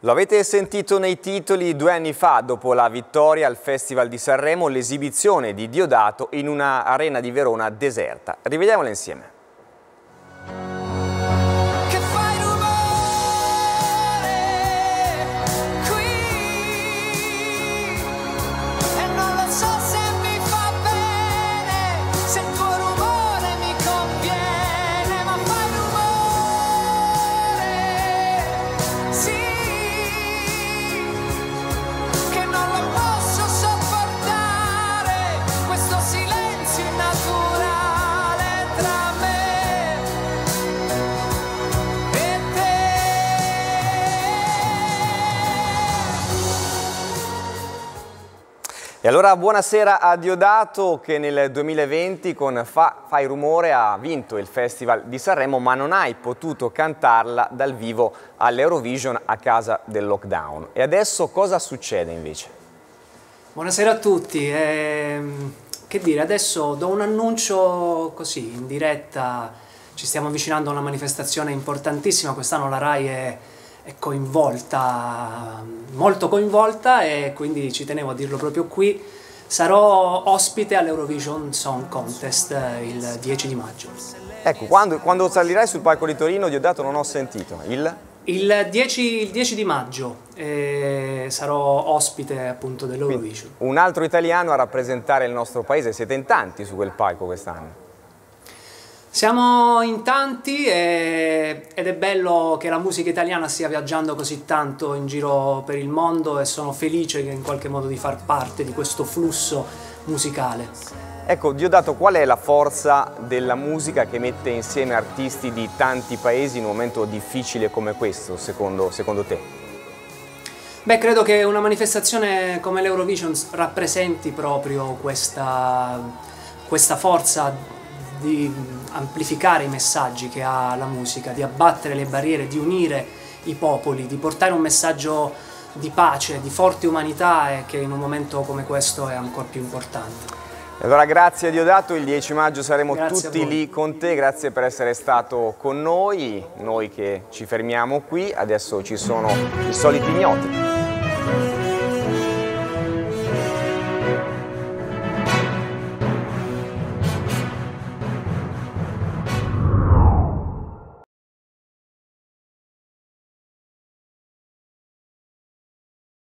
Lo avete sentito nei titoli, 2 anni fa, dopo la vittoria al Festival di Sanremo, l'esibizione di Diodato in una arena di Verona deserta. Rivediamola insieme. E allora buonasera a Diodato che nel 2020 con Fai Rumore ha vinto il Festival di Sanremo, ma non hai potuto cantarla dal vivo all'Eurovision a causa del lockdown. E adesso cosa succede invece? Buonasera a tutti. Che dire, adesso do un annuncio così in diretta. Ci stiamo avvicinando a una manifestazione importantissima. Quest'anno la RAI è coinvolta, molto coinvolta, e quindi ci tenevo a dirlo proprio qui. Sarò ospite all'Eurovision Song Contest il 10 di maggio. Ecco, quando salirai sul palco di Torino, Diodato, non ho sentito. Il 10 di maggio sarò ospite appunto dell'Eurovision. Un altro italiano a rappresentare il nostro paese, siete in tanti su quel palco quest'anno. Siamo in tanti ed è bello che la musica italiana stia viaggiando così tanto in giro per il mondo, e sono felice che in qualche modo di far parte di questo flusso musicale. Ecco, Diodato, qual è la forza della musica che mette insieme artisti di tanti paesi in un momento difficile come questo, secondo te? Beh, credo che una manifestazione come l'Eurovision rappresenti proprio questa forza di amplificare i messaggi che ha la musica, di abbattere le barriere, di unire i popoli, di portare un messaggio di pace, di forte umanità, e che in un momento come questo è ancora più importante. Allora grazie a Diodato, il 10 maggio saremo tutti lì con te, grazie per essere stato con noi che ci fermiamo qui, adesso ci sono i soliti ignoti.